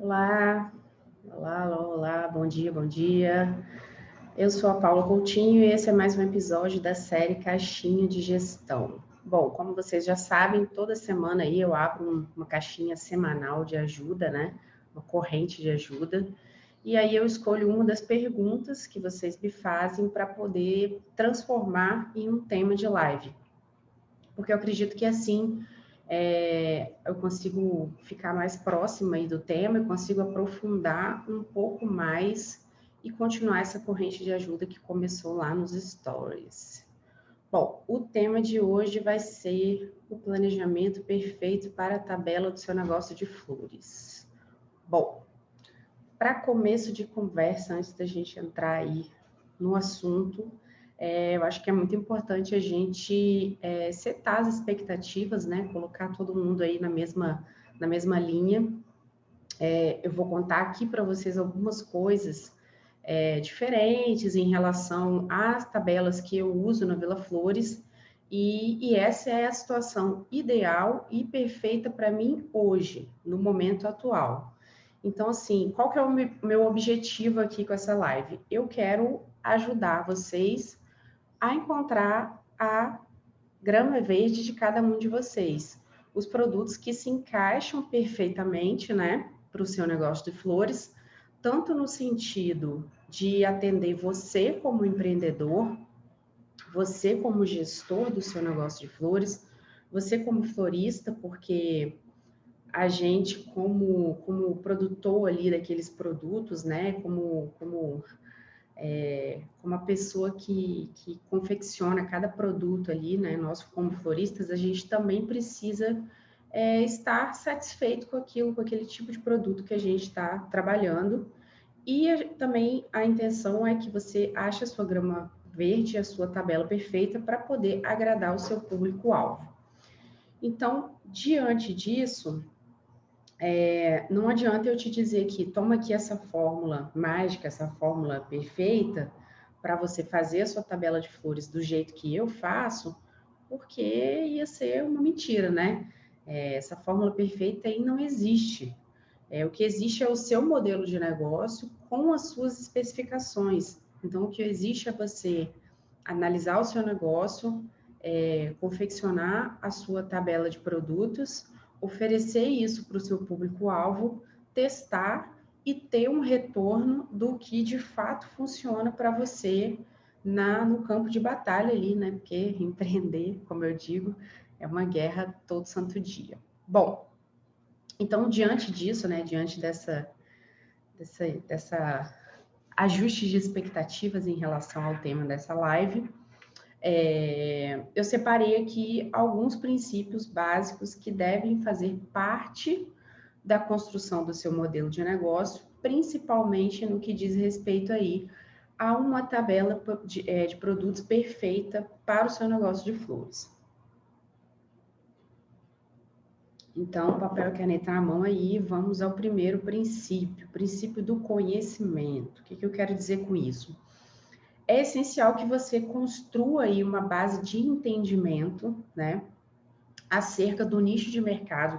Olá, olá, bom dia, bom dia. Eu sou a Paula Coutinho e esse é mais um episódio da série Caixinha de Gestão. Bom, como vocês já sabem, toda semana aí eu abro uma caixinha semanal de ajuda, né? Uma corrente de ajuda. E aí eu escolho uma das perguntas que vocês me fazem para poder transformar em um tema de live. Porque eu acredito que assim eu consigo ficar mais próxima aí do tema, eu consigo aprofundar um pouco mais e continuar essa corrente de ajuda que começou lá nos stories. Bom, o tema de hoje vai ser o planejamento perfeito para a tabela do seu negócio de flores. Bom, para começo de conversa, antes da gente entrar aí no assunto, eu acho que é muito importante a gente setar as expectativas, né? Colocar todo mundo aí na mesma linha. Eu vou contar aqui para vocês algumas coisas diferentes em relação às tabelas que eu uso na Vila Flores, e essa é a situação ideal e perfeita para mim hoje, no momento atual. Então, assim, qual que é o meu objetivo aqui com essa live? Eu quero ajudar vocês a encontrar a grama verde de cada um de vocês. Os produtos que se encaixam perfeitamente, né, para o seu negócio de flores, tanto no sentido de atender você como empreendedor, você como gestor do seu negócio de flores, você como florista, porque a gente como produtor ali daqueles produtos, né, como a pessoa que confecciona cada produto ali, né, nós como floristas, a gente também precisa estar satisfeito com aquilo, com aquele tipo de produto que a gente está trabalhando. E também a intenção é que você ache a sua grama verde, a sua tabela perfeita para poder agradar o seu público-alvo. Então, diante disso, não adianta eu te dizer que toma aqui essa fórmula mágica, essa fórmula perfeita, para você fazer a sua tabela de flores do jeito que eu faço, porque ia ser uma mentira, né? Essa fórmula perfeita aí não existe. O que existe é o seu modelo de negócio com as suas especificações. Então, o que existe é você analisar o seu negócio, confeccionar a sua tabela de produtos, oferecer isso para o seu público-alvo, testar e ter um retorno do que de fato funciona para você no campo de batalha ali, né? Porque empreender, como eu digo, é uma guerra todo santo dia. Bom, então, diante disso, né, diante dessa ajuste de expectativas em relação ao tema dessa live, eu separei aqui alguns princípios básicos que devem fazer parte da construção do seu modelo de negócio, principalmente no que diz respeito aí a uma tabela de produtos perfeita para o seu negócio de flores. Então, papel e caneta na mão aí, vamos ao primeiro princípio, o princípio do conhecimento. O que eu quero dizer com isso? É essencial que você construa aí uma base de entendimento, né, acerca do nicho de mercado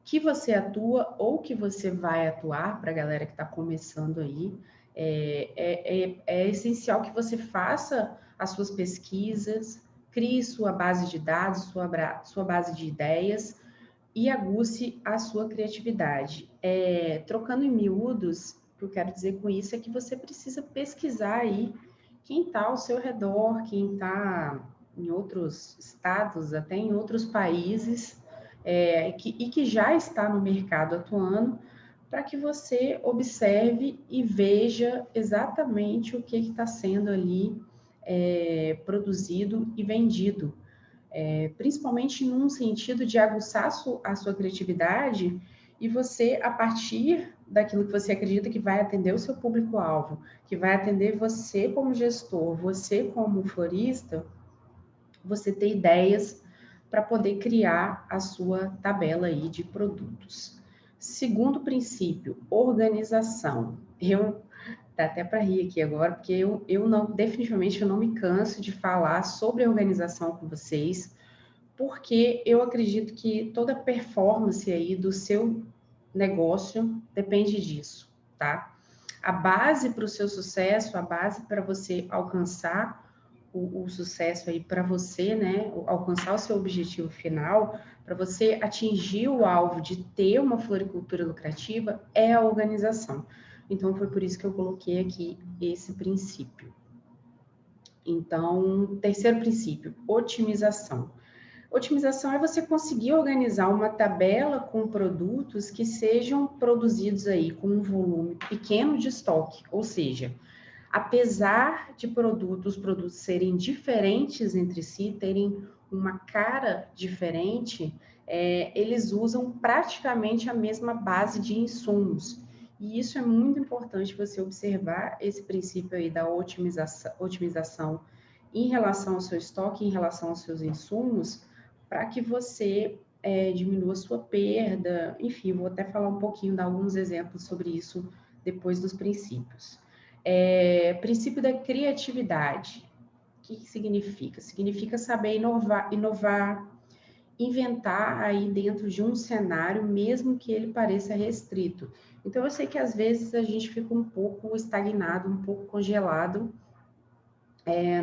que você atua ou que você vai atuar, para a galera que está começando aí. É essencial que você faça as suas pesquisas, crie sua base de dados, sua base de ideias, e aguce a sua criatividade. Trocando em miúdos, o que eu quero dizer com isso é que você precisa pesquisar aí quem está ao seu redor, quem está em outros estados, até em outros países, e que já está no mercado atuando, para que você observe e veja exatamente o que está sendo ali produzido e vendido. Principalmente num sentido de aguçar a sua criatividade e você, a partir daquilo que você acredita que vai atender o seu público-alvo, que vai atender você como gestor, você como florista, você ter ideias para poder criar a sua tabela aí de produtos. Segundo princípio, organização. Dá até para rir aqui agora, porque eu não, definitivamente eu não me canso de falar sobre organização com vocês, porque eu acredito que toda performance aí do seu negócio depende disso, tá? A base para o seu sucesso, a base para você alcançar o sucesso aí para você, né? Alcançar o seu objetivo final, para você atingir o alvo de ter uma floricultura lucrativa, é a organização. Então, foi por isso que eu coloquei aqui esse princípio. Então, terceiro princípio, otimização. Otimização é você conseguir organizar uma tabela com produtos que sejam produzidos aí com um volume pequeno de estoque, ou seja, apesar de os produtos serem diferentes entre si, terem uma cara diferente, eles usam praticamente a mesma base de insumos. E isso é muito importante você observar esse princípio aí da otimização em relação ao seu estoque, em relação aos seus insumos, para que você diminua a sua perda. Enfim, vou até falar um pouquinho, dar alguns exemplos sobre isso depois dos princípios. Princípio da criatividade. O que significa? Significa saber inovar, inventar aí dentro de um cenário, mesmo que ele pareça restrito. Então, eu sei que às vezes a gente fica um pouco estagnado, um pouco congelado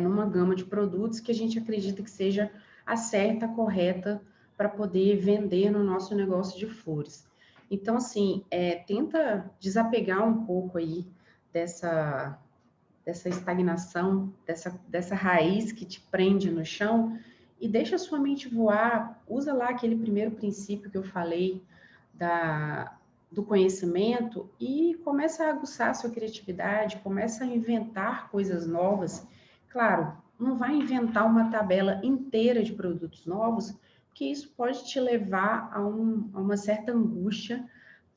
numa gama de produtos que a gente acredita que seja a certa, a correta, para poder vender no nosso negócio de flores. Então, assim, tenta desapegar um pouco aí dessa estagnação, dessa raiz que te prende no chão e deixa a sua mente voar. Usa lá aquele primeiro princípio que eu falei do conhecimento e começa a aguçar a sua criatividade, começa a inventar coisas novas. Claro, não vai inventar uma tabela inteira de produtos novos, porque isso pode te levar a uma certa angústia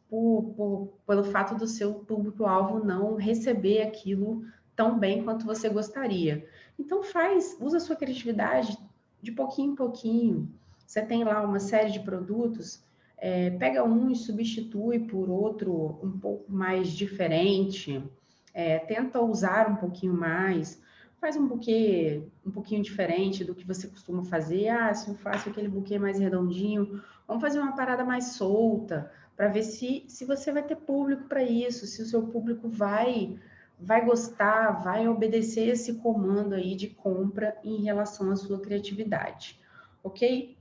pelo fato do seu público-alvo não receber aquilo tão bem quanto você gostaria. Então usa a sua criatividade de pouquinho em pouquinho. Você tem lá uma série de produtos, pega um e substitui por outro um pouco mais diferente, tenta usar um pouquinho mais, faz um buquê um pouquinho diferente do que você costuma fazer. Se eu faço aquele buquê mais redondinho, vamos fazer uma parada mais solta, para ver se você vai ter público para isso, se o seu público vai gostar, vai obedecer esse comando aí de compra em relação à sua criatividade, ok?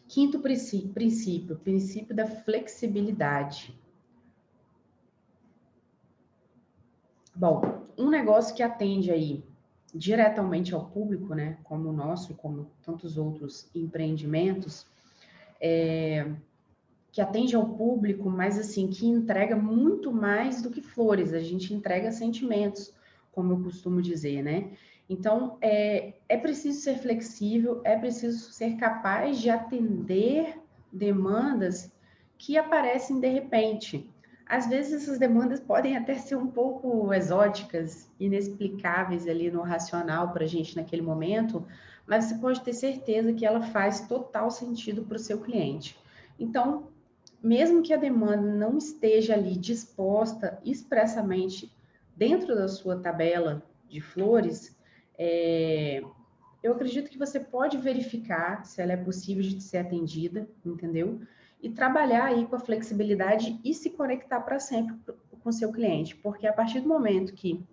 Quinto princípio da flexibilidade. Bom, um negócio que atende aí diretamente ao público, né, como o nosso, como tantos outros empreendimentos, que atende ao público, mas assim, que entrega muito mais do que flores, a gente entrega sentimentos, como eu costumo dizer, né? Então, é preciso ser flexível, é preciso ser capaz de atender demandas que aparecem de repente. Às vezes, essas demandas podem até ser um pouco exóticas, inexplicáveis ali no racional para a gente naquele momento, mas você pode ter certeza que ela faz total sentido para o seu cliente. Então, mesmo que a demanda não esteja ali disposta expressamente dentro da sua tabela de flores, eu acredito que você pode verificar se ela é possível de ser atendida, entendeu? E trabalhar aí com a flexibilidade e se conectar para sempre com o seu cliente, porque a partir do momento que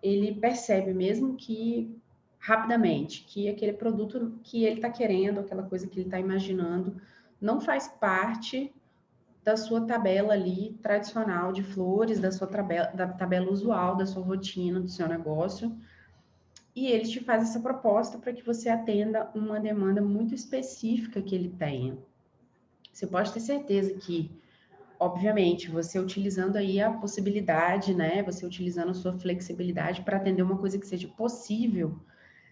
ele percebe, mesmo que rapidamente, que aquele produto que ele está querendo, aquela coisa que ele está imaginando, não faz parte da sua tabela ali tradicional de flores, da tabela usual, da sua rotina, do seu negócio, e ele te faz essa proposta para que você atenda uma demanda muito específica que ele tenha. Você pode ter certeza que, obviamente, você utilizando aí a possibilidade, né, você utilizando a sua flexibilidade para atender uma coisa que seja possível,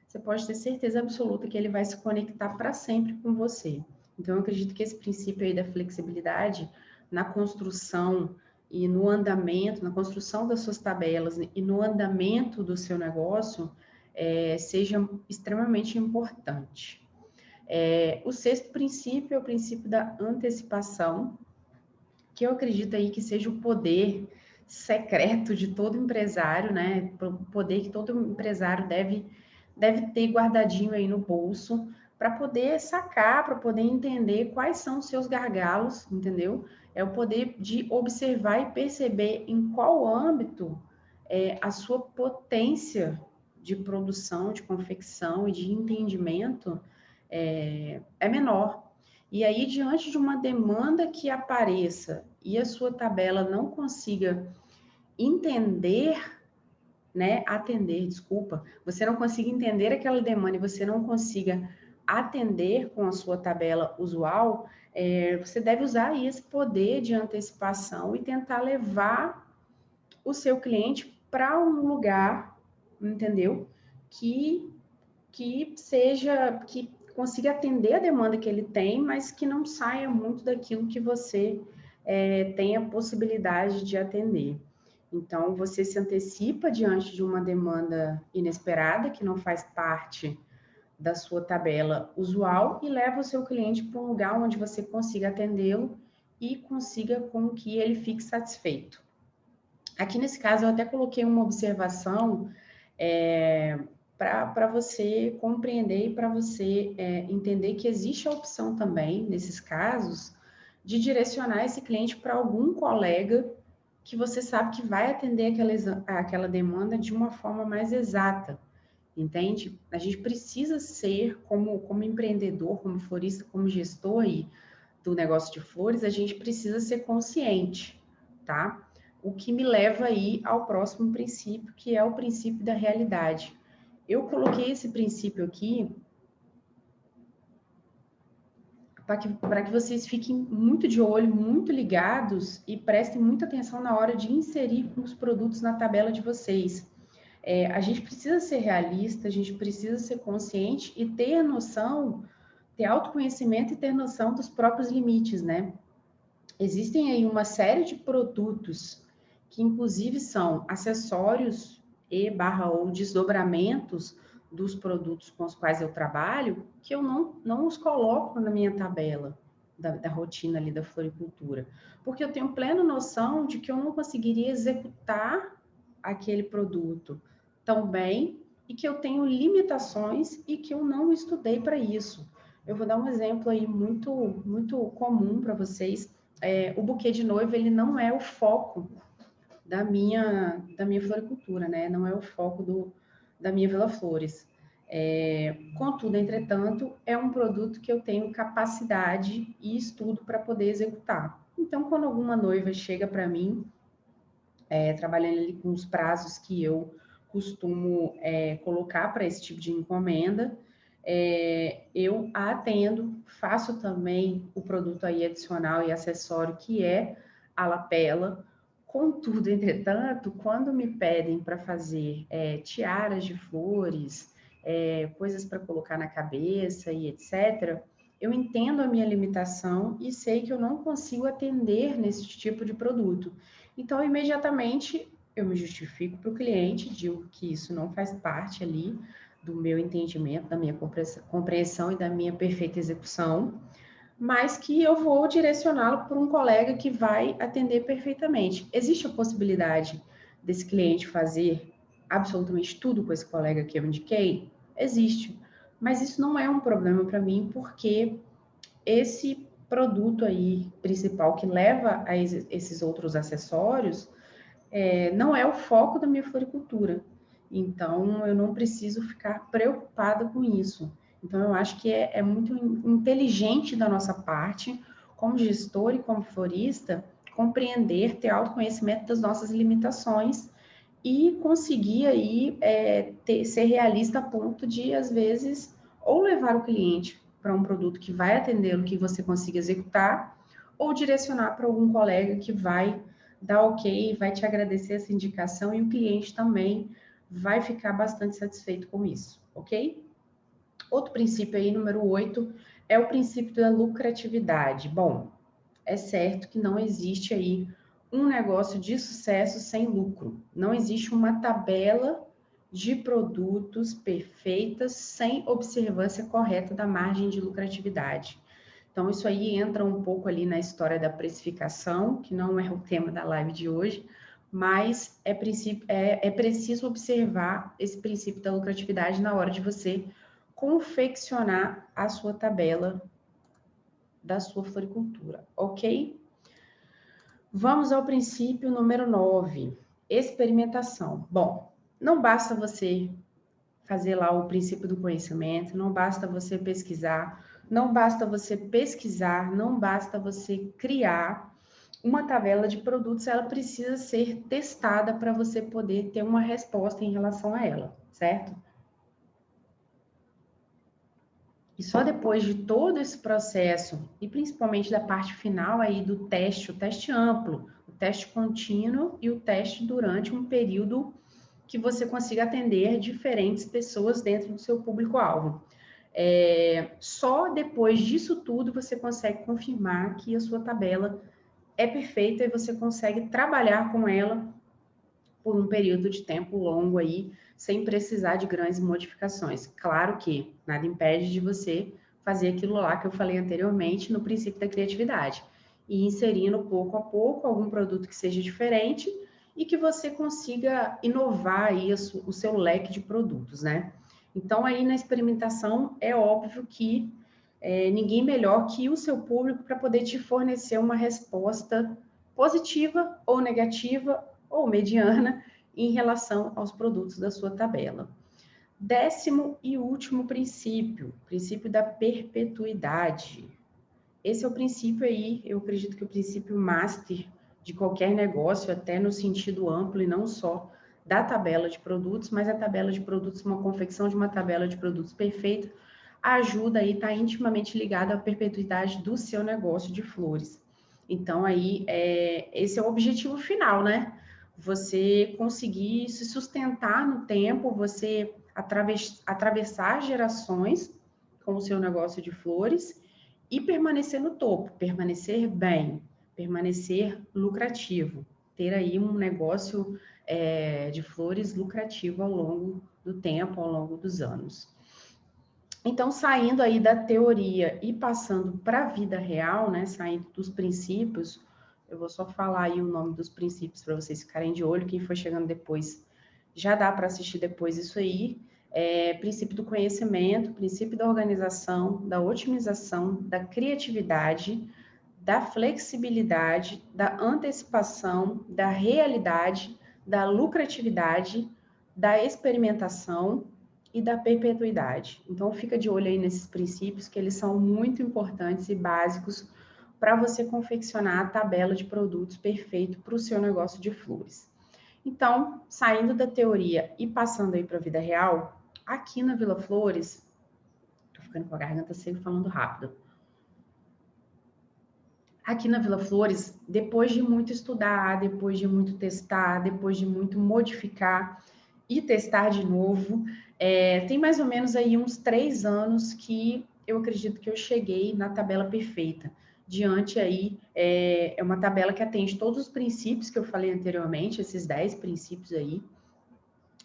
você pode ter certeza absoluta que ele vai se conectar para sempre com você. Então, eu acredito que esse princípio aí da flexibilidade na construção e no andamento, na construção das suas tabelas e no andamento do seu negócio, seja extremamente importante. O sexto princípio é o princípio da antecipação, que eu acredito aí que seja o poder secreto de todo empresário, né? O poder que todo empresário deve ter guardadinho aí no bolso para poder sacar, para poder entender quais são os seus gargalos, entendeu? é o poder de observar e perceber em qual âmbito a sua potência de produção, de confecção e de entendimento é menor. E aí, diante de uma demanda que apareça e a sua tabela não consiga entender, né, atender, desculpa, você não consiga entender aquela demanda e você não consiga atender com a sua tabela usual, você deve usar aí esse poder de antecipação e tentar levar o seu cliente para um lugar, entendeu? Que que consiga atender a demanda que ele tem, mas que não saia muito daquilo que você tem a possibilidade de atender. Então, você se antecipa diante de uma demanda inesperada, que não faz parte da sua tabela usual, e leva o seu cliente para um lugar onde você consiga atendê-lo e consiga com que ele fique satisfeito. Aqui nesse caso, eu até coloquei uma observação para você compreender e para você entender que existe a opção também, nesses casos, de direcionar esse cliente para algum colega que você sabe que vai atender aquela demanda de uma forma mais exata, entende? A gente precisa ser, como empreendedor, como florista, como gestor aí do negócio de flores, a gente precisa ser consciente, tá? O que me leva aí ao próximo princípio, que é o princípio da realidade. Eu coloquei esse princípio aqui para que vocês fiquem muito de olho, muito ligados e prestem muita atenção na hora de inserir os produtos na tabela de vocês. A gente precisa ser realista, a gente precisa ser consciente e ter noção, ter autoconhecimento e ter noção dos próprios limites, né? Existem aí uma série de produtos que inclusive são acessórios ou desdobramentos dos produtos com os quais eu trabalho, que eu não os coloco na minha tabela da rotina ali da floricultura, porque eu tenho plena noção de que eu não conseguiria executar aquele produto tão bem e que eu tenho limitações e que eu não estudei para isso. Eu vou dar um exemplo aí muito, muito comum para vocês. O buquê de noiva, ele não é o foco da minha floricultura, né? Não é o foco da minha Vila Flores. Contudo, entretanto, é um produto que eu tenho capacidade e estudo para poder executar. Então, quando alguma noiva chega para mim, trabalhando ali com os prazos que eu costumo colocar para esse tipo de encomenda, eu a atendo, faço também o produto aí adicional e acessório, que é a lapela. Contudo, entretanto, quando me pedem para fazer tiaras de flores, coisas para colocar na cabeça e etc., eu entendo a minha limitação e sei que eu não consigo atender nesse tipo de produto. Então, imediatamente, eu me justifico para o cliente, digo que isso não faz parte ali do meu entendimento, da minha compreensão e da minha perfeita execução, mas que eu vou direcioná-lo para um colega que vai atender perfeitamente. Existe a possibilidade desse cliente fazer absolutamente tudo com esse colega que eu indiquei? Existe, mas isso não é um problema para mim, porque esse produto aí principal que leva a esses outros acessórios não é o foco da minha floricultura. Então, eu não preciso ficar preocupada com isso. Então, eu acho que é muito inteligente da nossa parte, como gestor e como florista, compreender, ter autoconhecimento das nossas limitações e conseguir aí ser realista a ponto de, às vezes, ou levar o cliente para um produto que vai atendê-lo, que você consiga executar, ou direcionar para algum colega que vai dar ok, vai te agradecer essa indicação e o cliente também vai ficar bastante satisfeito com isso, ok? Outro princípio aí, número 8, é o princípio da lucratividade. Bom, é certo que não existe aí um negócio de sucesso sem lucro. Não existe uma tabela de produtos perfeitas sem observância correta da margem de lucratividade. Então, isso aí entra um pouco ali na história da precificação, que não é o tema da live de hoje, mas é preciso observar esse princípio da lucratividade na hora de você confeccionar a sua tabela da sua floricultura, ok? Vamos ao princípio número 9, experimentação. Bom, não basta você fazer lá o princípio do conhecimento, não basta você pesquisar, não basta você pesquisar, não basta você criar uma tabela de produtos, ela precisa ser testada para você poder ter uma resposta em relação a ela, certo? E só depois de todo esse processo, e principalmente da parte final aí do teste, o teste amplo, o teste contínuo e o teste durante um período que você consiga atender diferentes pessoas dentro do seu público-alvo. Só depois disso tudo você consegue confirmar que a sua tabela é perfeita e você consegue trabalhar com ela por um período de tempo longo aí, sem precisar de grandes modificações. Claro que nada impede de você fazer aquilo lá que eu falei anteriormente no princípio da criatividade, e inserindo pouco a pouco algum produto que seja diferente e que você consiga inovar aí o seu leque de produtos, né? Então, aí na experimentação, é óbvio que ninguém melhor que o seu público para poder te fornecer uma resposta positiva ou negativa ou mediana em relação aos produtos da sua tabela. 10º e último princípio, princípio da perpetuidade. Esse é o princípio aí, eu acredito que o princípio master de qualquer negócio, até no sentido amplo e não só da tabela de produtos, mas a tabela de produtos, uma confecção de uma tabela de produtos perfeita, ajuda aí, está intimamente ligada à perpetuidade do seu negócio de flores. Então, aí, esse é o objetivo final, né? Você conseguir se sustentar no tempo, você atravessar gerações com o seu negócio de flores e permanecer no topo, permanecer bem, permanecer lucrativo, ter aí um negócio de flores lucrativo ao longo do tempo, ao longo dos anos. Então, saindo aí da teoria e passando para a vida real, né, saindo dos princípios, eu vou só falar aí o nome dos princípios para vocês ficarem de olho, quem for chegando depois, já dá para assistir depois isso aí. Princípio do conhecimento, princípio da organização, da otimização, da criatividade, da flexibilidade, da antecipação, da realidade, da lucratividade, da experimentação e da perpetuidade. Então, fica de olho aí nesses princípios, que eles são muito importantes e básicos para você confeccionar a tabela de produtos perfeito para o seu negócio de flores. Então, saindo da teoria e passando aí para a vida real, aqui na Vila Flores, tô ficando com a garganta seca falando rápido. Aqui na Vila Flores, depois de muito estudar, depois de muito testar, depois de muito modificar e testar de novo, tem mais ou menos aí uns 3 anos que eu acredito que eu cheguei na tabela perfeita. Diante aí, é uma tabela que atende todos os princípios que eu falei anteriormente, esses 10 princípios aí,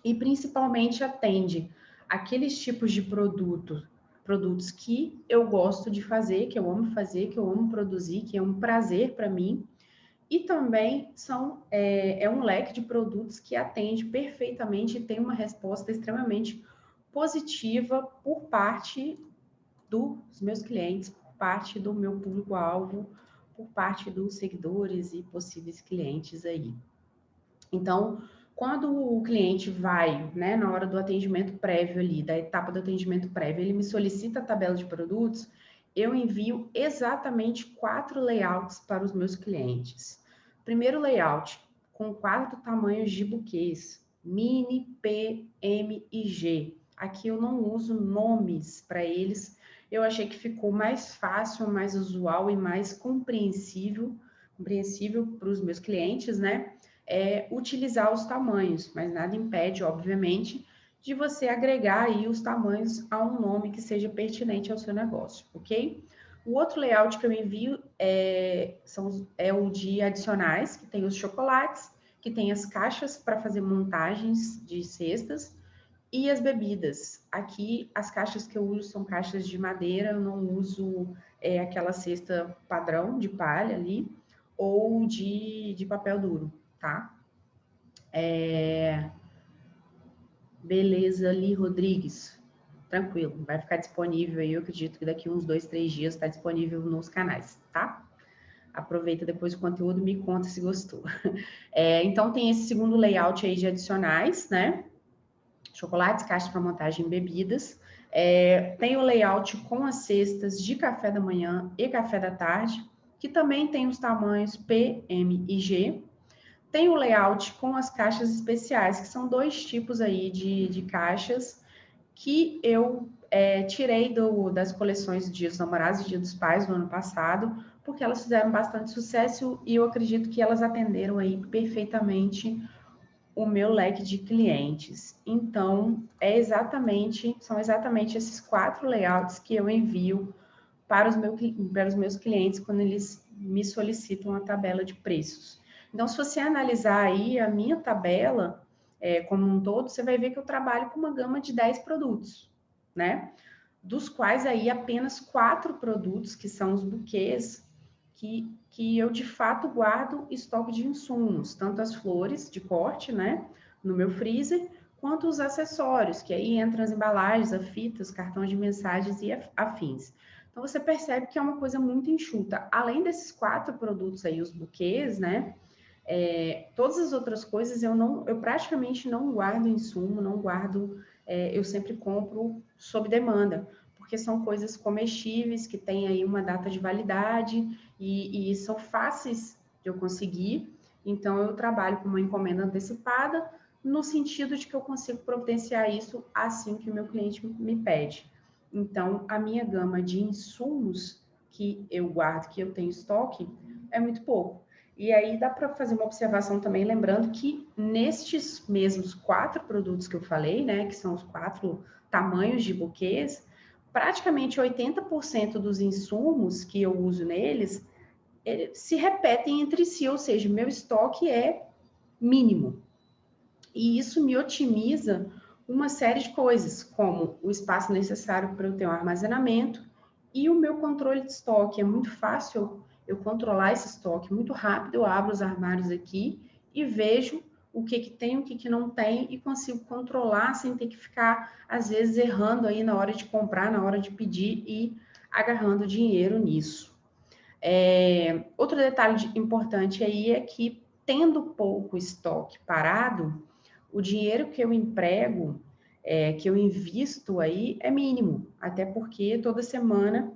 e principalmente atende aqueles tipos de produtos que eu gosto de fazer, que eu amo produzir, que é um prazer para mim, e também é um leque de produtos que atende perfeitamente e tem uma resposta extremamente positiva por parte dos meus clientes, por parte do meu público-alvo, por parte dos seguidores e possíveis clientes aí. Então, quando o cliente vai, né, na hora do atendimento prévio ali, da etapa do atendimento prévio, ele me solicita a tabela de produtos, eu envio exatamente 4 layouts para os meus clientes. Primeiro layout, com 4 tamanhos de buquês, mini, P, M e G. Aqui eu não uso nomes para eles, eu achei que ficou mais fácil, mais usual e mais compreensível para os meus clientes, né? Utilizar os tamanhos, mas nada impede, obviamente, de você agregar aí os tamanhos a um nome que seja pertinente ao seu negócio, ok? O outro layout que eu envio é o de adicionais, que tem os chocolates, que tem as caixas para fazer montagens de cestas e as bebidas. Aqui, as caixas que eu uso são caixas de madeira, eu não uso aquela cesta padrão de palha ali, ou de papel duro, tá? Beleza, Li Rodrigues. Tranquilo, vai ficar disponível aí, eu acredito que daqui uns 2, 3 dias está disponível nos canais, tá? Aproveita depois o conteúdo, me conta se gostou. Então, tem esse segundo layout aí de adicionais, né? Chocolates, caixas para montagem e bebidas. Tem o layout com as cestas de café da manhã e café da tarde, que também tem os tamanhos P, M e G. Tem o layout com as caixas especiais, que são 2 tipos aí de caixas que eu tirei das coleções Dia dos Namorados e Dia dos Pais do ano passado, porque elas fizeram bastante sucesso e eu acredito que elas atenderam aí perfeitamente o meu leque de clientes. Então, são exatamente esses 4 layouts que eu envio para os meus clientes quando eles me solicitam a tabela de preços. Então, se você analisar aí a minha tabela como um todo, você vai ver que eu trabalho com uma gama de 10 produtos, né? Dos quais aí apenas 4 produtos, que são os buquês, que eu de fato guardo estoque de insumos, tanto as flores de corte, né, no meu freezer, quanto os acessórios, que aí entram as embalagens, as fitas, cartões de mensagens e afins. Então, você percebe que é uma coisa muito enxuta. Além desses 4 produtos aí, os buquês, né, todas as outras coisas eu praticamente não guardo insumo, não guardo, eu sempre compro sob demanda, porque são coisas comestíveis que têm aí uma data de validade e são fáceis de eu conseguir. Então, eu trabalho com uma encomenda antecipada, no sentido de que eu consigo providenciar isso assim que o meu cliente me pede. Então, a minha gama de insumos que eu guardo, que eu tenho estoque, é muito pouco. E aí dá para fazer uma observação também, lembrando que nestes mesmos 4 produtos que eu falei, né, que são os 4 tamanhos de buquês, praticamente 80% dos insumos que eu uso neles se repetem entre si, ou seja, meu estoque é mínimo. E isso me otimiza uma série de coisas, como o espaço necessário para eu ter um armazenamento e o meu controle de estoque. É muito fácil eu controlar esse estoque, muito rápido eu abro os armários aqui e vejo o que tem, o que não tem e consigo controlar sem ter que ficar, às vezes, errando aí na hora de comprar, na hora de pedir e agarrando dinheiro nisso. Outro detalhe importante aí é que, tendo pouco estoque parado, o dinheiro que eu emprego, que eu invisto aí, é mínimo. Até porque toda semana,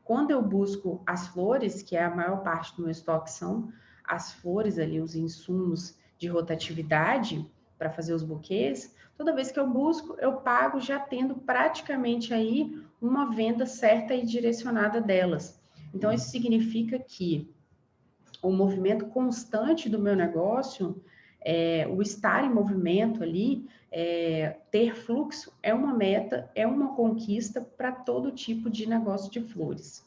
quando eu busco as flores, que é a maior parte do meu estoque são as flores ali, os insumos de rotatividade para fazer os buquês, toda vez que eu busco, eu pago já tendo praticamente aí uma venda certa e direcionada delas. Então, isso significa que o movimento constante do meu negócio, o estar em movimento ali, ter fluxo, é uma meta, é uma conquista para todo tipo de negócio de flores.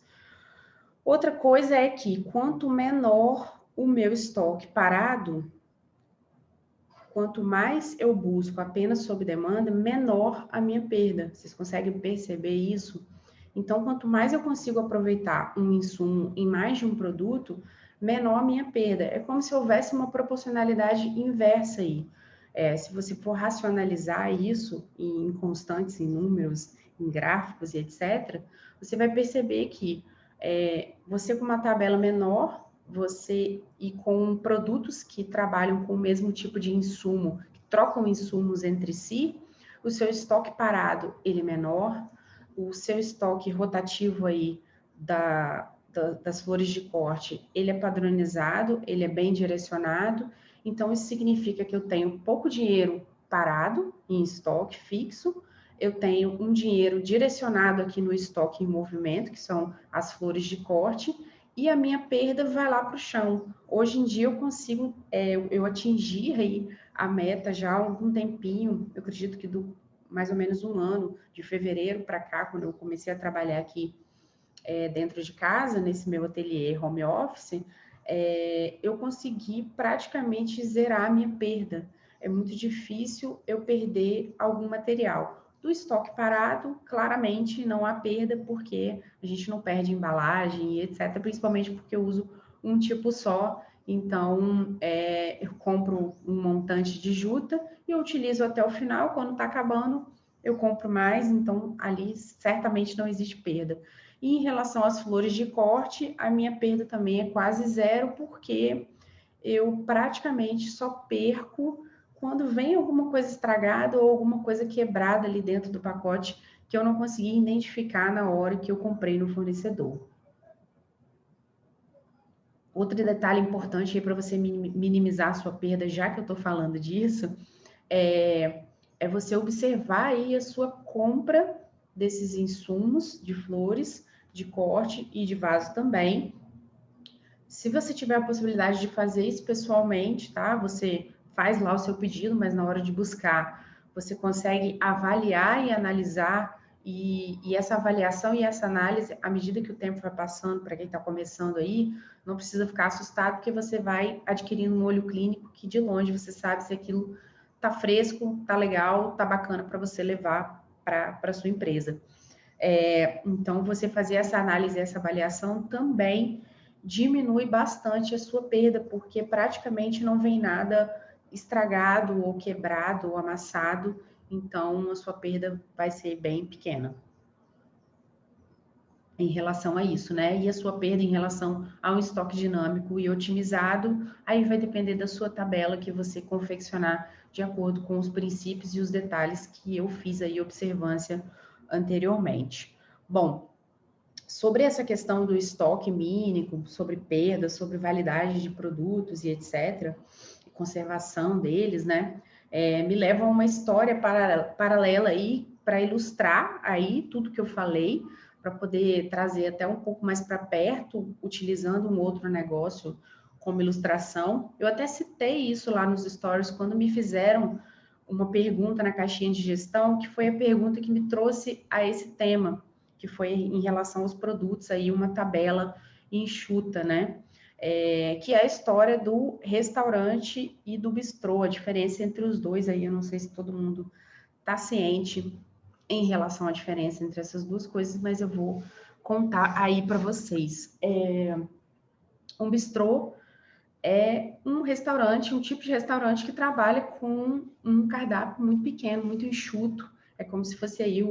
Outra coisa é que quanto menor o meu estoque parado, quanto mais eu busco apenas sob demanda, menor a minha perda. Vocês conseguem perceber isso? Então, quanto mais eu consigo aproveitar um insumo em mais de um produto, menor a minha perda. É como se houvesse uma proporcionalidade inversa aí. Se você for racionalizar isso em constantes, em números, em gráficos e etc., você vai perceber que você com uma tabela menor, e com produtos que trabalham com o mesmo tipo de insumo, que trocam insumos entre si, o seu estoque parado ele é menor, o seu estoque rotativo aí das flores de corte, ele é padronizado, ele é bem direcionado, então isso significa que eu tenho pouco dinheiro parado em estoque fixo, eu tenho um dinheiro direcionado aqui no estoque em movimento, que são as flores de corte, e a minha perda vai lá para o chão. Hoje em dia eu consigo, eu atingir aí a meta já há algum tempinho, eu acredito que mais ou menos um ano, de fevereiro para cá, quando eu comecei a trabalhar aqui dentro de casa, nesse meu ateliê home office, eu consegui praticamente zerar a minha perda. É muito difícil eu perder algum material. Do estoque parado, claramente não há perda, porque a gente não perde embalagem e etc., principalmente porque eu uso um tipo só. Então, eu compro um montante de juta e eu utilizo até o final. Quando está acabando, eu compro mais. Então, ali certamente não existe perda. E em relação às flores de corte, a minha perda também é quase zero, porque eu praticamente só perco quando vem alguma coisa estragada ou alguma coisa quebrada ali dentro do pacote que eu não consegui identificar na hora que eu comprei no fornecedor. Outro detalhe importante aí para você minimizar a sua perda, já que eu estou falando disso, é você observar aí a sua compra desses insumos de flores, de corte e de vaso também. Se você tiver a possibilidade de fazer isso pessoalmente, tá? Você faz lá o seu pedido, mas na hora de buscar, você consegue avaliar e analisar, e essa avaliação e essa análise, à medida que o tempo vai passando, para quem está começando aí, não precisa ficar assustado, porque você vai adquirindo um olho clínico que de longe você sabe se aquilo tá fresco, tá legal, tá bacana para você levar para a sua empresa. Então, você fazer essa análise, essa avaliação também diminui bastante a sua perda, porque praticamente não vem nada estragado ou quebrado ou amassado, então a sua perda vai ser bem pequena em relação a isso, né? E a sua perda em relação ao estoque dinâmico e otimizado, aí vai depender da sua tabela que você confeccionar de acordo com os princípios e os detalhes que eu fiz aí observância anteriormente. Bom, sobre essa questão do estoque mínimo, sobre perda, sobre validade de produtos e etc., e conservação deles, né? Me leva a uma história paralela aí para ilustrar aí tudo que eu falei, para poder trazer até um pouco mais para perto, utilizando um outro negócio como ilustração. Eu até citei isso lá nos stories quando me fizeram uma pergunta na caixinha de gestão, que foi a pergunta que me trouxe a esse tema, que foi em relação aos produtos, aí uma tabela enxuta, né? Que é a história do restaurante e do bistrô, a diferença entre os dois aí, eu não sei se todo mundo está ciente em relação à diferença entre essas duas coisas, mas eu vou contar aí para vocês. Um bistrô é um restaurante, um tipo de restaurante que trabalha com um cardápio muito pequeno, muito enxuto. É como se fosse aí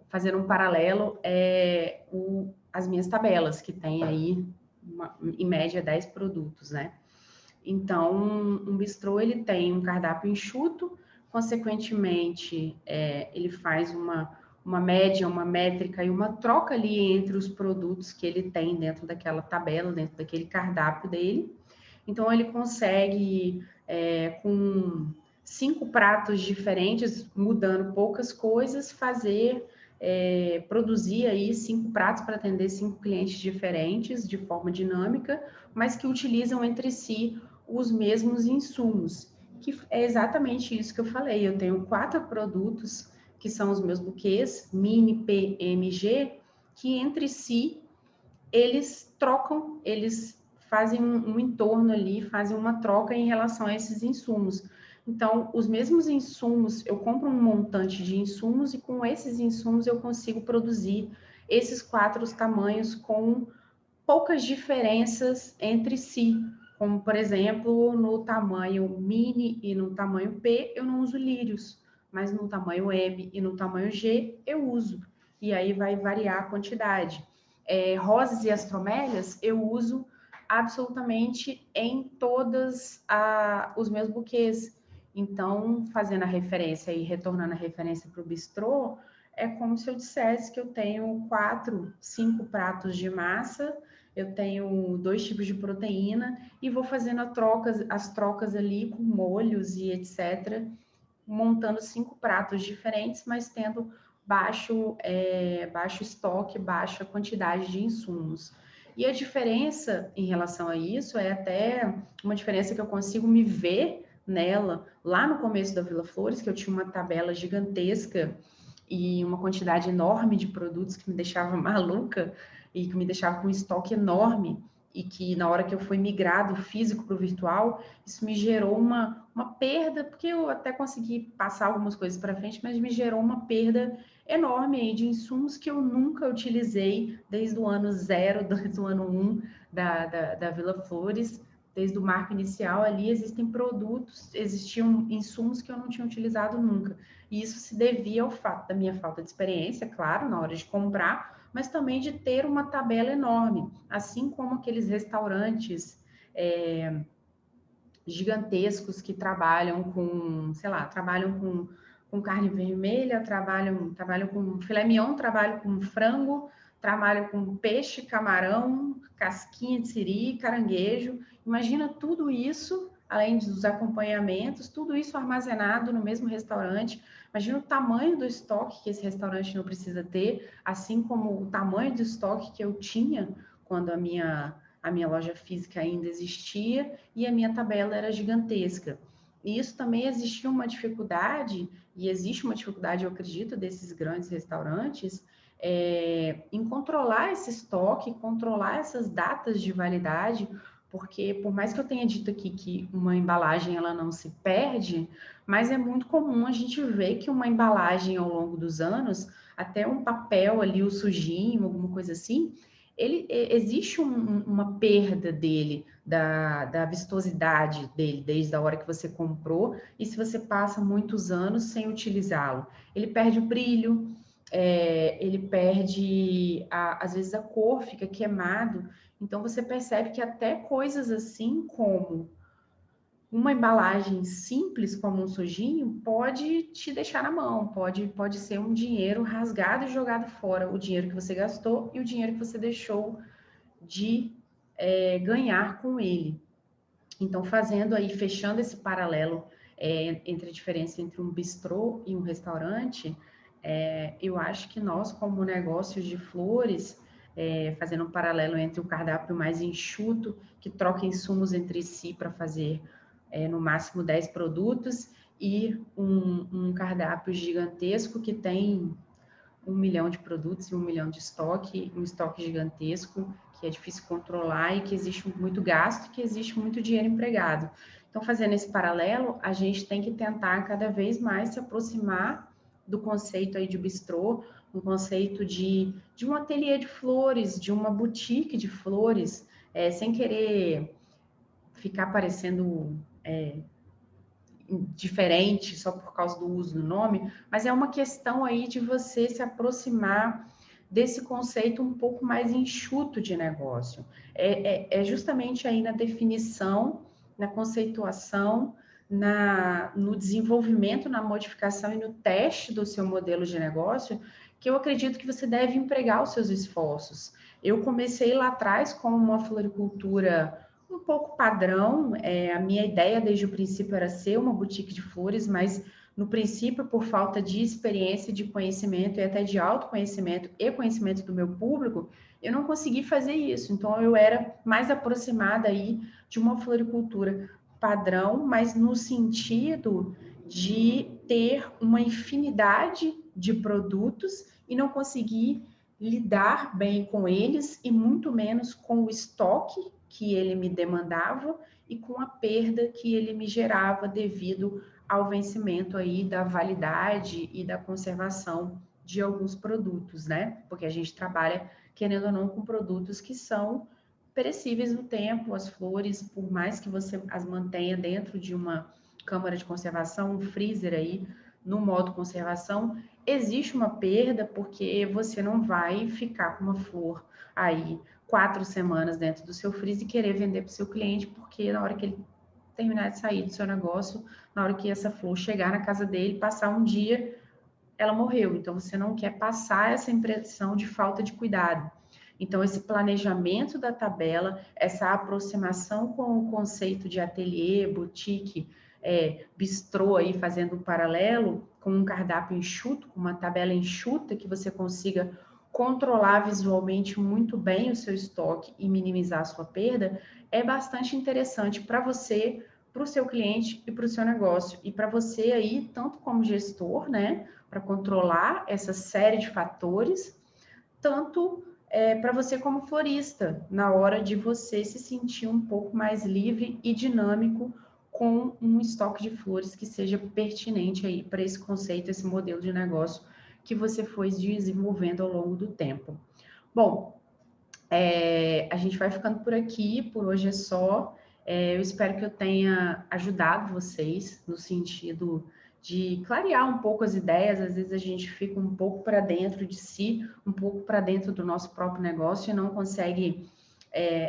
fazer um paralelo, as minhas tabelas, que tem aí, em média, 10 produtos, né? Então, um bistrô, ele tem um cardápio enxuto, consequentemente, ele faz uma média, uma métrica e uma troca ali entre os produtos que ele tem dentro daquela tabela, dentro daquele cardápio dele. Então, ele consegue, com 5 pratos diferentes, mudando poucas coisas, produzir aí 5 pratos para atender 5 clientes diferentes, de forma dinâmica, mas que utilizam entre si os mesmos insumos, que é exatamente isso que eu falei. Eu tenho 4 produtos, que são os meus buquês, Mini, P, M, G, que entre si, eles trocam, eles fazem um entorno ali, fazem uma troca em relação a esses insumos. Então, os mesmos insumos, eu compro um montante de insumos e com esses insumos eu consigo produzir esses 4 tamanhos com poucas diferenças entre si. Como, por exemplo, no tamanho mini e no tamanho P, eu não uso lírios, mas no tamanho M e no tamanho G, eu uso. E aí vai variar a quantidade. Rosas e astromélias, eu uso absolutamente em todos os meus buquês. Então, fazendo a referência e retornando a referência para o bistrô, é como se eu dissesse que eu tenho 4, 5 pratos de massa, eu tenho 2 tipos de proteína e vou fazendo as trocas ali com molhos e etc., montando 5 pratos diferentes, mas tendo baixo estoque, baixa quantidade de insumos. E a diferença em relação a isso é até uma diferença que eu consigo me ver nela lá no começo da Vila Flores, que eu tinha uma tabela gigantesca e uma quantidade enorme de produtos que me deixava maluca e que me deixava com um estoque enorme, e que na hora que eu fui migrar do físico para o virtual, isso me gerou uma perda, porque eu até consegui passar algumas coisas para frente, mas me gerou uma perda enorme aí de insumos que eu nunca utilizei desde o ano 0, desde o ano 1 da Vila Flores. Desde o marco inicial ali, existiam insumos que eu não tinha utilizado nunca. E isso se devia ao fato da minha falta de experiência, claro, na hora de comprar, mas também de ter uma tabela enorme, assim como aqueles restaurantes gigantescos que trabalham com, sei lá, trabalham com carne vermelha, trabalham com filé mignon, trabalham com frango, trabalham com peixe, camarão, casquinha de siri, caranguejo. Imagina tudo isso, além dos acompanhamentos, tudo isso armazenado no mesmo restaurante. Imagina o tamanho do estoque que esse restaurante não precisa ter, assim como o tamanho do estoque que eu tinha quando a minha loja física ainda existia e a minha tabela era gigantesca. E isso também existia uma dificuldade, e existe uma dificuldade, eu acredito, desses grandes restaurantes, em controlar esse estoque, controlar essas datas de validade, porque por mais que eu tenha dito aqui que uma embalagem ela não se perde, mas é muito comum a gente ver que uma embalagem ao longo dos anos, até um papel ali, o sujinho, alguma coisa assim, existe uma perda dele, da vistosidade dele, desde a hora que você comprou, e se você passa muitos anos sem utilizá-lo. Ele perde o brilho, ele perde, às vezes a cor fica queimado, então você percebe que até coisas assim como uma embalagem simples como um sujinho pode te deixar na mão, pode ser um dinheiro rasgado e jogado fora, o dinheiro que você gastou e o dinheiro que você deixou de ganhar com ele. Então, fechando esse paralelo entre a diferença entre um bistrô e um restaurante, eu acho que nós, como negócios de flores, fazendo um paralelo entre o cardápio mais enxuto, que troca insumos entre si para fazer no máximo 10 produtos, e um cardápio gigantesco que tem 1 milhão de produtos e 1 milhão de estoque, um estoque gigantesco, que é difícil controlar e que existe muito gasto e que existe muito dinheiro empregado. Então, fazendo esse paralelo, a gente tem que tentar cada vez mais se aproximar do conceito aí de bistrô, um conceito de um ateliê de flores, de uma boutique de flores, sem querer ficar parecendo diferente só por causa do uso do nome, mas é uma questão aí de você se aproximar desse conceito um pouco mais enxuto de negócio. É justamente aí na definição, na conceituação, no desenvolvimento, na modificação e no teste do seu modelo de negócio, que eu acredito que você deve empregar os seus esforços. Eu comecei lá atrás com uma floricultura um pouco padrão. A minha ideia desde o princípio era ser uma boutique de flores, mas no princípio, por falta de experiência, de conhecimento e até de autoconhecimento e conhecimento do meu público, eu não consegui fazer isso. Então, eu era mais aproximada aí de uma floricultura padrão, mas no sentido de ter uma infinidade de produtos e não conseguir lidar bem com eles e muito menos com o estoque que ele me demandava e com a perda que ele me gerava devido ao vencimento aí da validade e da conservação de alguns produtos, né? Porque a gente trabalha, querendo ou não, com produtos que são perecíveis no tempo. As flores, por mais que você as mantenha dentro de uma câmara de conservação, um freezer aí, no modo conservação, existe uma perda porque você não vai ficar com uma flor aí 4 semanas dentro do seu freezer e querer vender para o seu cliente, porque na hora que ele terminar de sair do seu negócio, na hora que essa flor chegar na casa dele, passar um dia, ela morreu. Então, você não quer passar essa impressão de falta de cuidado. Então, esse planejamento da tabela, essa aproximação com o conceito de ateliê, boutique, bistrô aí, fazendo um paralelo com um cardápio enxuto, com uma tabela enxuta, que você consiga controlar visualmente muito bem o seu estoque e minimizar a sua perda, é bastante interessante para você, para o seu cliente e para o seu negócio. E para você aí, tanto como gestor, né, para controlar essa série de fatores, tanto para você como florista, na hora de você se sentir um pouco mais livre e dinâmico com um estoque de flores que seja pertinente aí para esse conceito, esse modelo de negócio que você foi desenvolvendo ao longo do tempo. Bom, a gente vai ficando por aqui, por hoje é só. Eu espero que eu tenha ajudado vocês no sentido de clarear um pouco as ideias. Às vezes a gente fica um pouco para dentro de si, um pouco para dentro do nosso próprio negócio e não consegue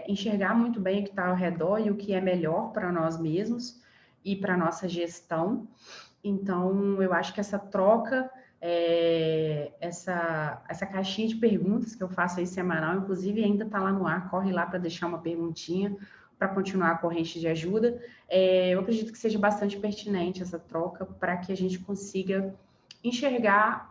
enxergar muito bem o que está ao redor e o que é melhor para nós mesmos e para a nossa gestão. Então, eu acho que essa troca, essa caixinha de perguntas que eu faço aí semanal, inclusive ainda está lá no ar, corre lá para deixar uma perguntinha para continuar a corrente de ajuda. Eu acredito que seja bastante pertinente essa troca para que a gente consiga enxergar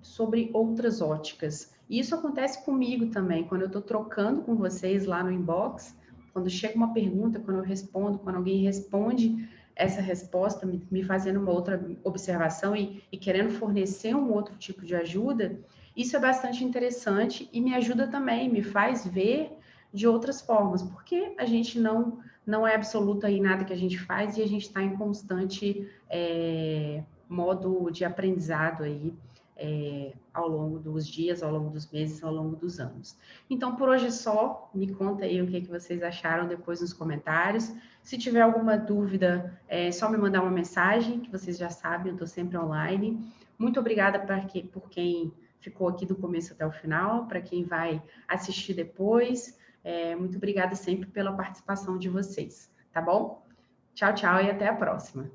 sobre outras óticas. E isso acontece comigo também, quando eu estou trocando com vocês lá no inbox, quando chega uma pergunta, quando eu respondo, quando alguém responde essa resposta, me fazendo uma outra observação e querendo fornecer um outro tipo de ajuda, isso é bastante interessante e me ajuda também, me faz ver de outras formas, porque a gente não é absoluta em nada que a gente faz e a gente está em constante modo de aprendizado aí ao longo dos dias, ao longo dos meses, ao longo dos anos. Então, por hoje é só. Me conta aí o que vocês acharam depois nos comentários. Se tiver alguma dúvida, é só me mandar uma mensagem, que vocês já sabem, eu estou sempre online. Muito obrigada por quem ficou aqui do começo até o final, para quem vai assistir depois. Muito obrigada sempre pela participação de vocês, tá bom? Tchau, tchau e até a próxima.